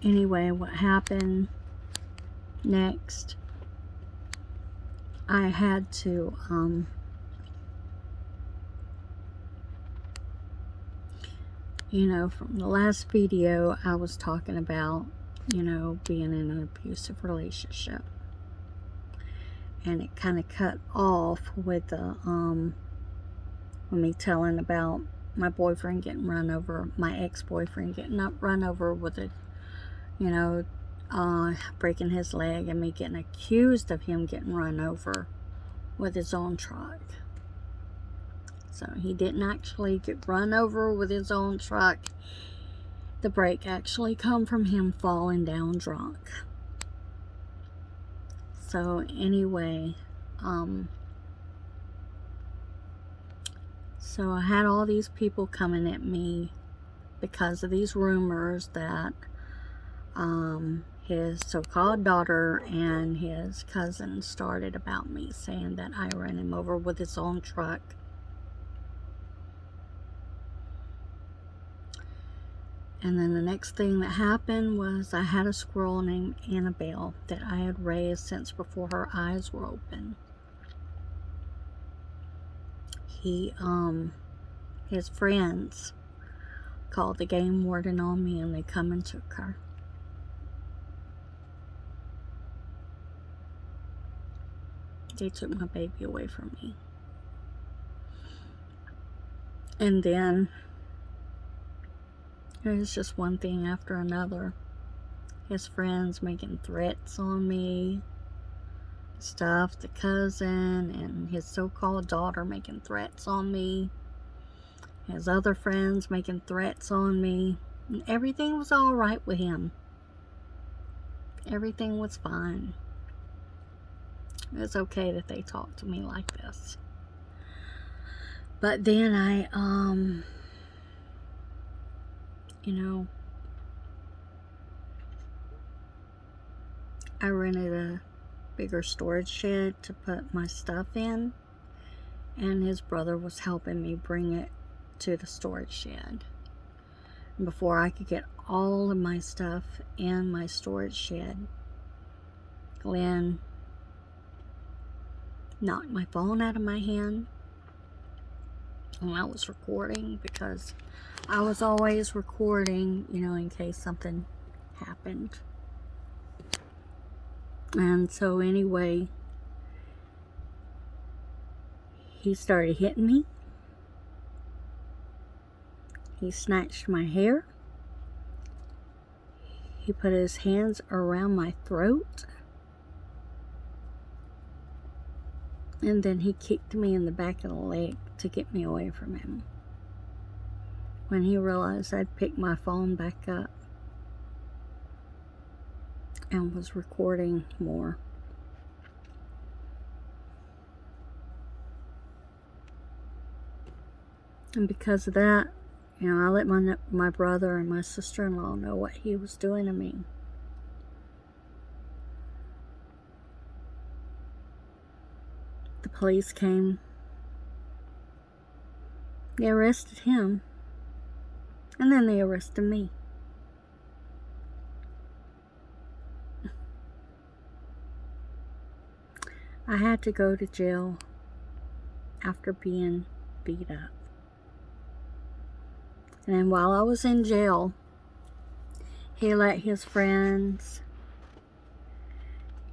anyway, what happened next, I had to, you know, from the last video, I was talking about, you know, being in an abusive relationship. And it kind of cut off with the, with me telling about my boyfriend getting run over, my ex-boyfriend getting run over with a, you know, breaking his leg, and me getting accused of him getting run over with his own truck. So he didn't actually get run over with his own truck. The break actually come from him falling down drunk. So anyway, so I had all these people coming at me because of these rumors that his so-called daughter and his cousin started about me, saying that I ran him over with his own truck. And then the next thing that happened was I had a squirrel named Annabelle that I had raised since before her eyes were open. His friends called the game warden on me, and they come and took her. They took my baby away from me. And then it was just one thing after another. His friends making threats on me, stuff, the cousin and his so-called daughter making threats on me, his other friends making threats on me, and everything was all right with him. Everything was fine. It was okay that they talked to me like this. But then I, you know, I rented a bigger storage shed to put my stuff in, and his brother was helping me bring it to the storage shed. And before I could get all of my stuff in my storage shed, Glenn knocked my phone out of my hand, and I was recording because I was always recording, you know, in case something happened. And so anyway, he started hitting me. He snatched my hair. He put his hands around my throat. And then he kicked me in the back of the leg to get me away from him. When he realized I'd picked my phone back up and was recording more. And because of that, you know, I let my brother and my sister-in-law know what he was doing to me. The police came. They arrested him. And then they arrested me. I had to go to jail after being beat up. And then while I was in jail, he let his friends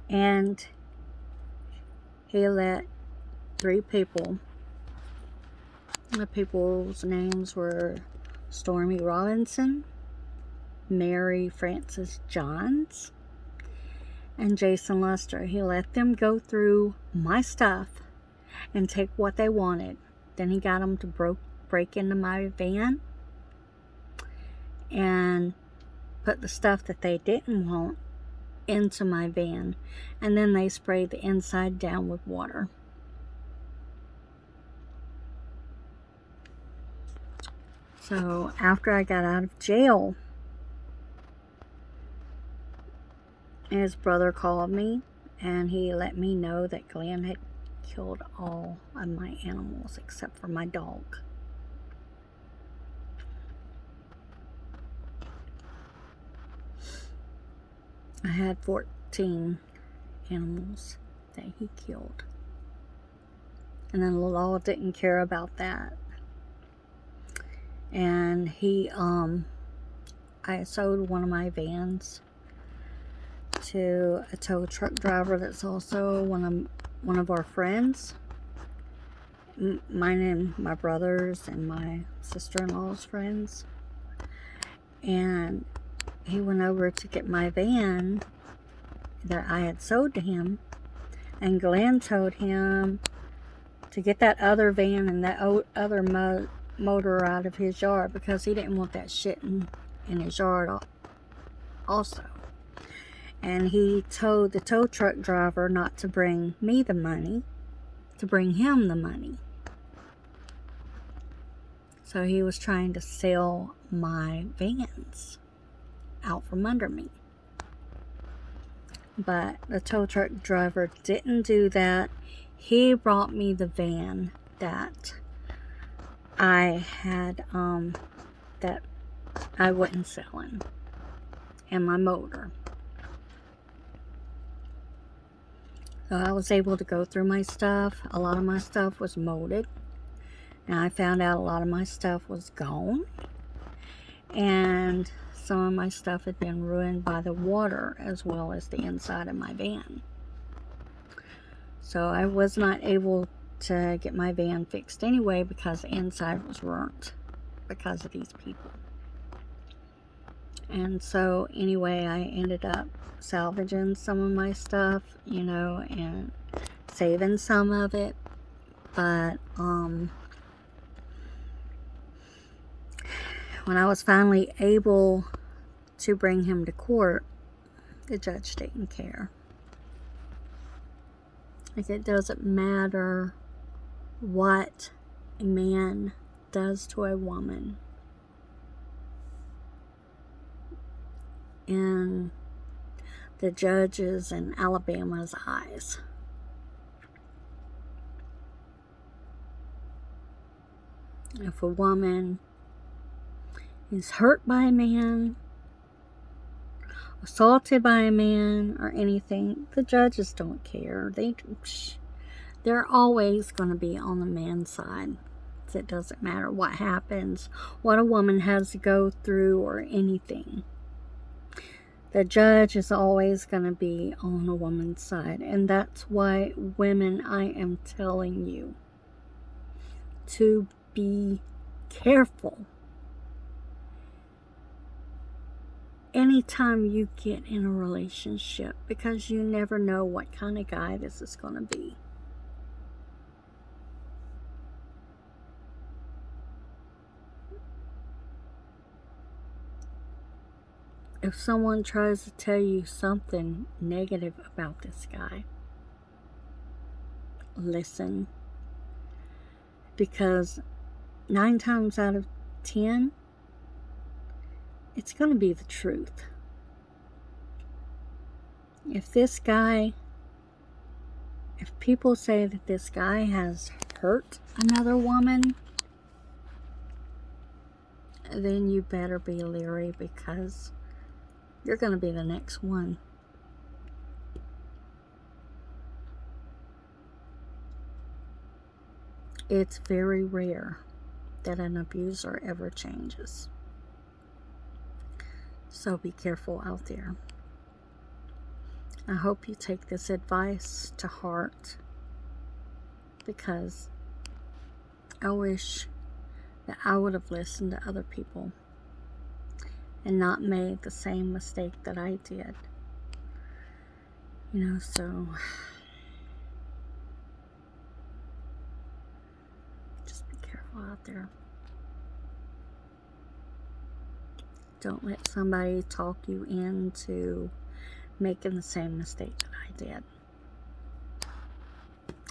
and he let 3 people. The people's names were Stormy Robinson, Mary Frances Johns, and Jason Luster. He let them go through my stuff and take what they wanted. Then he got them to break into my van and put the stuff that they didn't want into my van, and then they sprayed the inside down with water. So after I got out of jail, his brother called me and he let me know that Glenn had killed all of my animals except for my dog. I had 14 animals that he killed. And then the law didn't care about that. And I sold one of my vans to a tow truck driver that's also one of our friends. Mine and my brother's and my sister-in-law's friends. And he went over to get my van that I had sold to him, and Glenn told him to get that other van and that other motor out of his yard because he didn't want that shit in his yard also. And he told the tow truck driver not to bring me the money, to bring him the money. So he was trying to sell my vans out from under me. But the tow truck driver didn't do that. He brought me the van that I had, that I wasn't selling, and my motor. So I was able to go through my stuff. A lot of my stuff was molded, and I found out a lot of my stuff was gone, and some of my stuff had been ruined by the water as well as the inside of my van. So I was not able to get my van fixed anyway because the inside was burnt because of these people. And so anyway, I ended up salvaging some of my stuff, you know, and saving some of it. But when I was finally able to bring him to court, the judge didn't care. Like, it doesn't matter what a man does to a woman. In the judges in Alabama's eyes. If a woman is hurt by a man, assaulted by a man, or anything, the judges don't care. They're always going to be on the man's side. It doesn't matter what happens, what a woman has to go through, or anything. The judge is always going to be on a woman's side. And that's why, women, I am telling you to be careful. Anytime you get in a relationship, because you never know what kind of guy this is going to be. If someone tries to tell you something negative about this guy, listen. Because 9 times out of 10, it's going to be the truth. If people say that this guy has hurt another woman, then you better be leery, because you're going to be the next one. It's very rare that an abuser ever changes. So be careful out there. I hope you take this advice to heart, because I wish that I would have listened to other people and not made the same mistake that I did. You know, so just be careful out there. Don't let somebody talk you into making the same mistake that I did.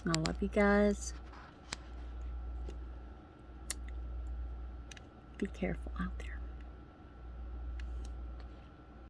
I love you guys. Be careful out there.